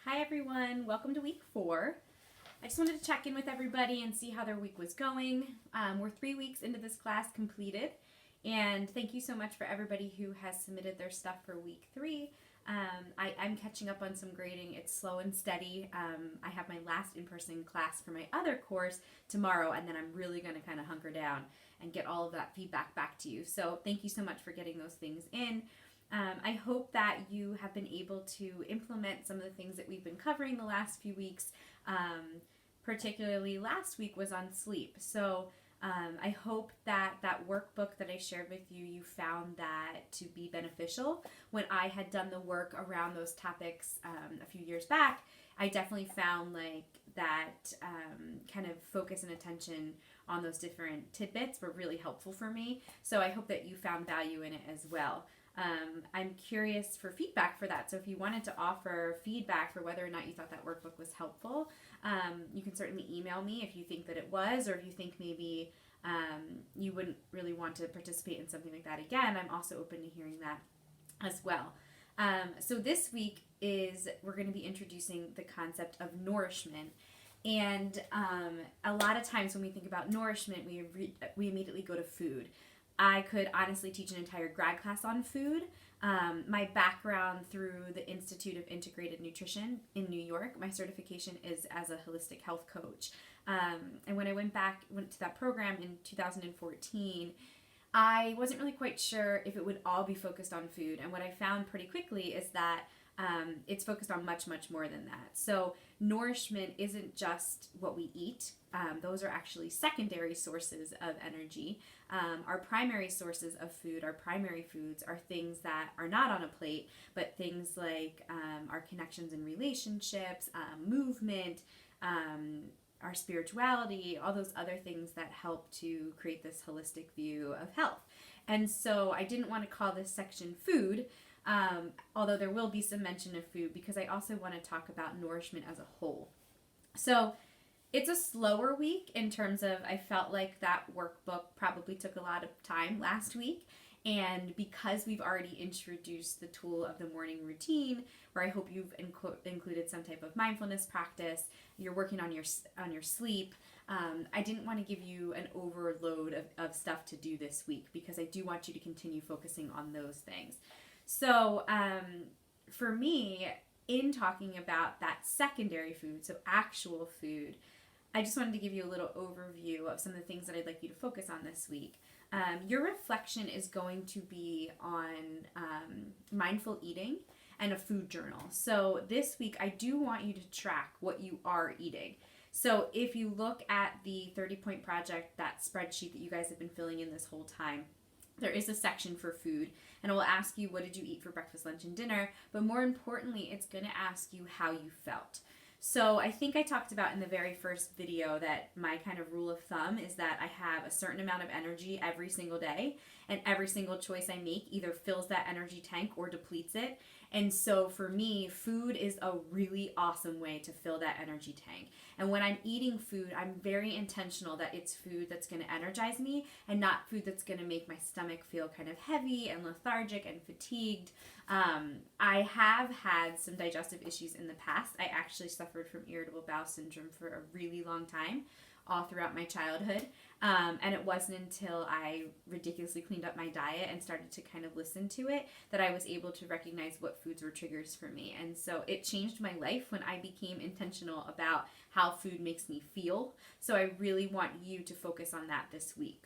Hi everyone, welcome to week 4. I just wanted to check in with everybody and see how their week was going. We're 3 weeks into this class completed, and thank you so much for everybody who has submitted their stuff for week 3. I'm catching up on some grading. It's slow and steady. I have my last in-person class for my other course tomorrow, and then I'm really going to kind of hunker down and get all of that feedback back to you. So thank you so much for getting those things in. I hope that you have been able to implement some of the things that we've been covering the last few weeks. Particularly last week was on sleep. So I hope that that workbook that I shared with you, you found that to be beneficial. When I had done the work around those topics a few years back, I definitely found that kind of focus and attention on those different tidbits were really helpful for me. So I hope that you found value in it as well. I'm curious for feedback for that. So if you wanted to offer feedback for whether or not you thought that workbook was helpful, you can certainly email me if you think that it was, or if you think maybe you wouldn't really want to participate in something like that again. I'm also open to hearing that as well. So this week we're going to be introducing the concept of nourishment. And a lot of times when we think about nourishment, we immediately go to food. I could honestly teach an entire grad class on food. My background through the Institute of Integrated Nutrition in New York, my certification is as a holistic health coach. And when I went to that program in 2014, I wasn't really quite sure if it would all be focused on food. And what I found pretty quickly is that it's focused on much, much more than that. So nourishment isn't just what we eat. Those are actually secondary sources of energy. Our primary sources of food, our primary foods, are things that are not on a plate, but things like our connections and relationships, movement, our spirituality, all those other things that help to create this holistic view of health. And so I didn't want to call this section food, although there will be some mention of food, because I also want to talk about nourishment as a whole. So it's a slower week in terms of, I felt like that workbook probably took a lot of time last week. And because we've already introduced the tool of the morning routine, where I hope you've included some type of mindfulness practice, you're working on your sleep, I didn't want to give you an overload of stuff to do this week, because I do want you to continue focusing on those things. So for me, in talking about that secondary food, so actual food, I just wanted to give you a little overview of some of the things that I'd like you to focus on this week. Your reflection is going to be on mindful eating and a food journal. So this week, I do want you to track what you are eating. So if you look at the 30-point project, that spreadsheet that you guys have been filling in this whole time, there is a section for food, and it will ask you, what did you eat for breakfast, lunch, and dinner? But more importantly, it's going to ask you how you felt. So I think I talked about in the very first video that my kind of rule of thumb is that I have a certain amount of energy every single day, and every single choice I make either fills that energy tank or depletes it. And so for me, food is a really awesome way to fill that energy tank. And when I'm eating food, I'm very intentional that it's food that's going to energize me and not food that's going to make my stomach feel kind of heavy and lethargic and fatigued. I have had some digestive issues in the past. I actually suffered from irritable bowel syndrome for a really long time, all throughout my childhood. And it wasn't until I ridiculously cleaned up my diet and started to kind of listen to it that I was able to recognize what foods were triggers for me. And so it changed my life when I became intentional about how food makes me feel. So I really want you to focus on that this week.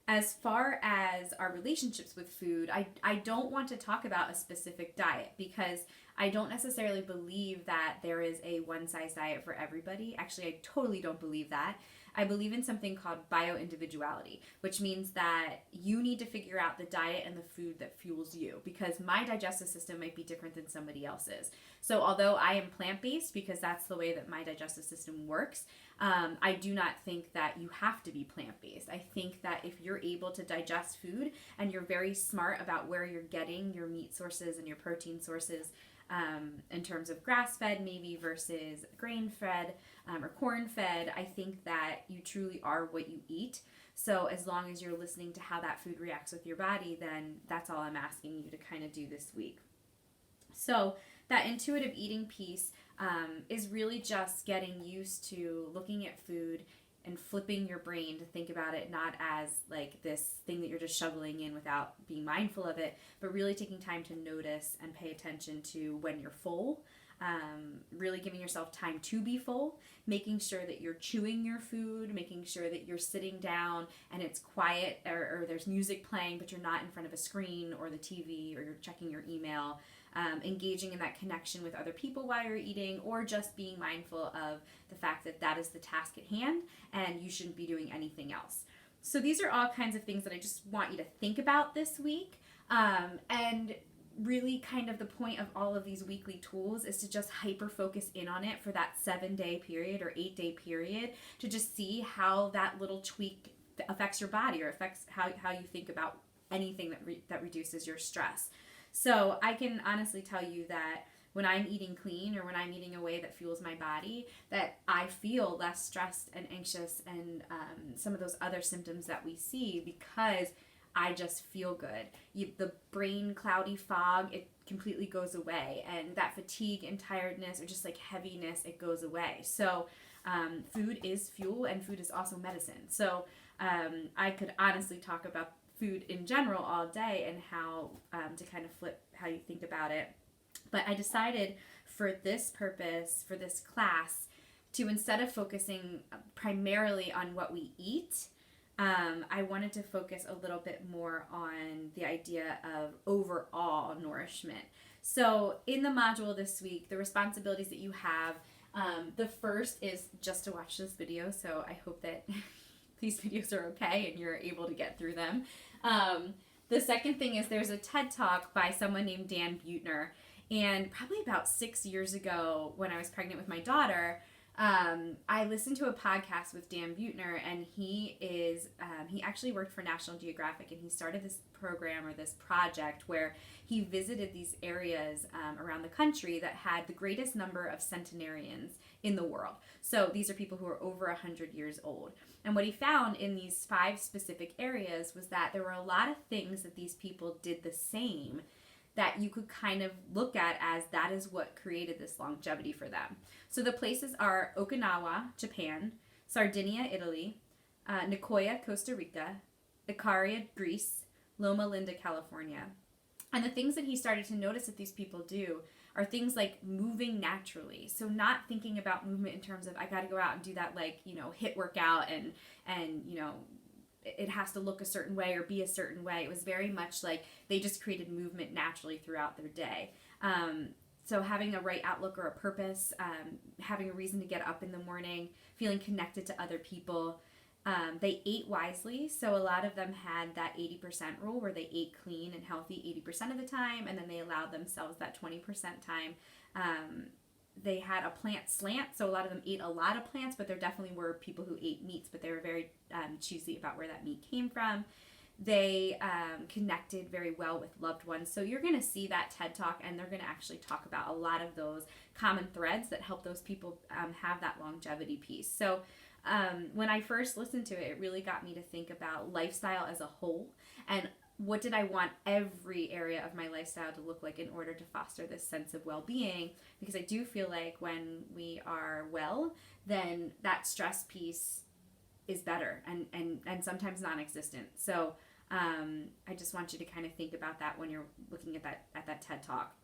As far as our relationships with food, I don't want to talk about a specific diet, because I don't necessarily believe that there is a one-size diet for everybody. Actually, I totally don't believe that. I believe in something called bioindividuality, which means that you need to figure out the diet and the food that fuels you, because my digestive system might be different than somebody else's. So although I am plant-based, because that's the way that my digestive system works, I do not think that you have to be plant-based. I think that if you're able to digest food and you're very smart about where you're getting your meat sources and your protein sources, in terms of grass-fed maybe versus grain-fed or corn-fed, I think that you truly are what you eat. So as long as you're listening to how that food reacts with your body, then that's all I'm asking you to kind of do this week. So that intuitive eating piece is really just getting used to looking at food and flipping your brain to think about it not as like this thing that you're just shoveling in without being mindful of it, but really taking time to notice and pay attention to when you're full. Really giving yourself time to be full, making sure that you're chewing your food, making sure that you're sitting down and it's quiet, or there's music playing, but you're not in front of a screen or the TV, or you're checking your email. Engaging in that connection with other people while you're eating, or just being mindful of the fact that that is the task at hand and you shouldn't be doing anything else. So these are all kinds of things that I just want you to think about this week. And really kind of the point of all of these weekly tools is to just hyper focus in on it for that 7-day period or 8-day period, to just see how that little tweak affects your body or affects how you think about anything that reduces your stress. So I can honestly tell you that when I'm eating clean, or when I'm eating a way that fuels my body, that I feel less stressed and anxious and some of those other symptoms that we see, because I just feel good. The brain cloudy fog, it completely goes away. And that fatigue and tiredness, or just like heaviness, it goes away. So food is fuel, and food is also medicine. So I could honestly talk about food in general all day and how to kind of flip how you think about it. But I decided for this purpose, for this class, to, instead of focusing primarily on what we eat, I wanted to focus a little bit more on the idea of overall nourishment. So in the module this week, the responsibilities that you have, the first is just to watch this video. So I hope that these videos are okay and you're able to get through them. The second thing is there's a TED Talk by someone named Dan Buettner. And probably about 6 years ago, when I was pregnant with my daughter, I listened to a podcast with Dan Buettner, and he actually worked for National Geographic, and he started this program, or this project, where he visited these areas around the country that had the greatest number of centenarians in the world. So these are people who are over 100 years old. And what he found in these 5 specific areas was that there were a lot of things that these people did the same, that you could kind of look at as that is what created this longevity for them. So the places are Okinawa, Japan; Sardinia, Italy; Nicoya, Costa Rica; Icaria, Greece; Loma Linda, California. And the things that he started to notice that these people do are things like moving naturally. So not thinking about movement in terms of, I got to go out and do that, like, HIIT workout and it has to look a certain way or be a certain way. It was very much like they just created movement naturally throughout their day. So having a right outlook or a purpose, having a reason to get up in the morning, feeling connected to other people. They ate wisely. So a lot of them had that 80% rule, where they ate clean and healthy 80% of the time, and then they allowed themselves that 20% time. They had a plant slant, so a lot of them ate a lot of plants, but there definitely were people who ate meats, but they were very choosy about where that meat came from. They connected very well with loved ones. So you're going to see that TED Talk, and they're going to actually talk about a lot of those common threads that help those people have that longevity piece. So when I first listened to it, it really got me to think about lifestyle as a whole, and what did I want every area of my lifestyle to look like in order to foster this sense of well-being? Because I do feel like when we are well, then that stress piece is better and sometimes non-existent. So I just want you to kind of think about that when you're looking at that TED Talk.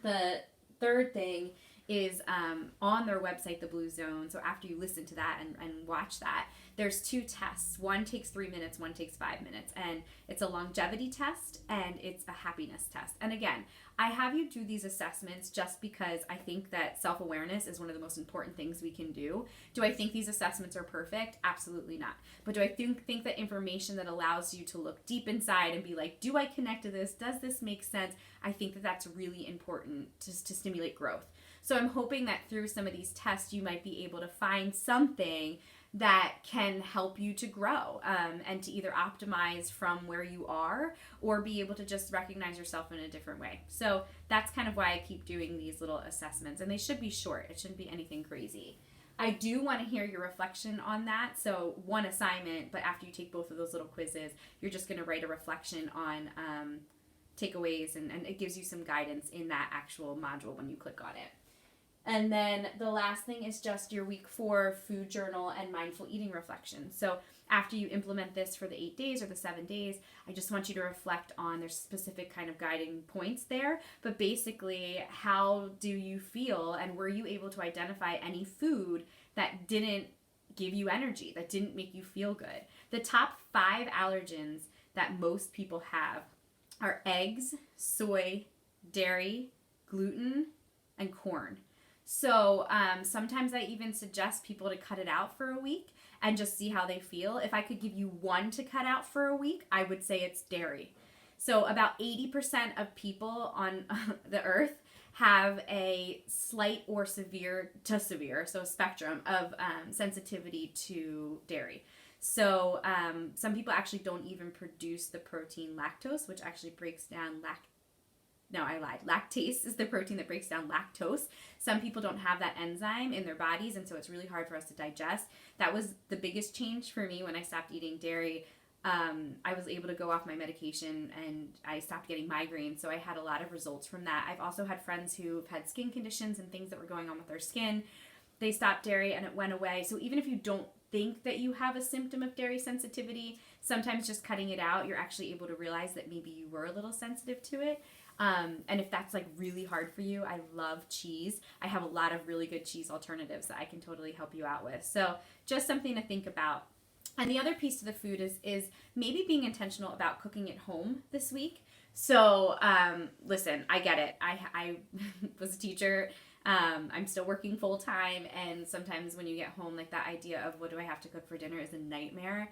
The third thing is on their website, the Blue Zone. So after you listen to that and watch that, there's 2 tests. One takes 3 minutes, one takes 5 minutes. And it's a longevity test and it's a happiness test. And again, I have you do these assessments just because I think that self-awareness is one of the most important things we can do. Do I think these assessments are perfect? Absolutely not. But do I think that information that allows you to look deep inside and be like, do I connect to this? Does this make sense? I think that that's really important to stimulate growth. So I'm hoping that through some of these tests, you might be able to find something that can help you to grow and to either optimize from where you are or be able to just recognize yourself in a different way. So that's kind of why I keep doing these little assessments, and they should be short. It shouldn't be anything crazy. I do want to hear your reflection on that. So 1 assignment, but after you take both of those little quizzes, you're just going to write a reflection on takeaways, and it gives you some guidance in that actual module when you click on it. And then the last thing is just your week 4 food journal and mindful eating reflection. So after you implement this for the 8 days or the 7 days, I just want you to reflect on their specific kind of guiding points there. But basically, how do you feel, and were you able to identify any food that didn't give you energy, that didn't make you feel good? The top 5 allergens that most people have are eggs, soy, dairy, gluten, and corn. So sometimes I even suggest people to cut it out for a week and just see how they feel. If I could give you one to cut out for a week, I would say it's dairy. So about 80% of people on the earth have a slight or severe, so a spectrum of sensitivity to dairy. So some people actually don't even produce the protein lactose, which actually breaks down No, I lied. Lactase is the protein that breaks down lactose. Some people don't have that enzyme in their bodies, and so it's really hard for us to digest. That was the biggest change for me when I stopped eating dairy. I was able to go off my medication, and I stopped getting migraines, so I had a lot of results from that. I've also had friends who've had skin conditions and things that were going on with their skin. They stopped dairy, and it went away. So even if you don't think that you have a symptom of dairy sensitivity, sometimes just cutting it out, you're actually able to realize that maybe you were a little sensitive to it. And if that's like really hard for you, I love cheese. I have a lot of really good cheese alternatives that I can totally help you out with. So just something to think about. And the other piece to the food is maybe being intentional about cooking at home this week. So listen, I get it. I was a teacher. I'm still working full time, and sometimes when you get home, like that idea of what do I have to cook for dinner is a nightmare.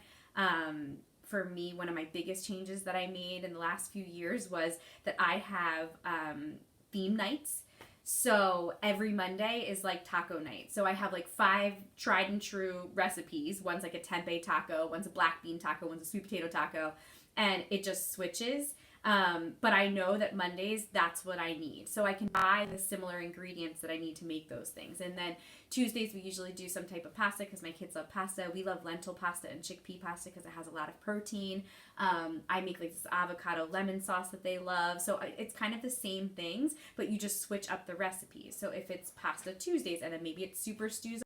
For me, one of my biggest changes that I made in the last few years was that I have theme nights. So every Monday is like taco night. So I have like 5 tried and true recipes. One's like a tempeh taco, one's a black bean taco, one's a sweet potato taco, and it just switches. But I know that Mondays, that's what I need. So I can buy the similar ingredients that I need to make those things. And then Tuesdays, we usually do some type of pasta because my kids love pasta. We love lentil pasta and chickpea pasta because it has a lot of protein. I make like this avocado lemon sauce that they love. So it's kind of the same things, but you just switch up the recipes. So if it's pasta Tuesdays and then maybe it's super stews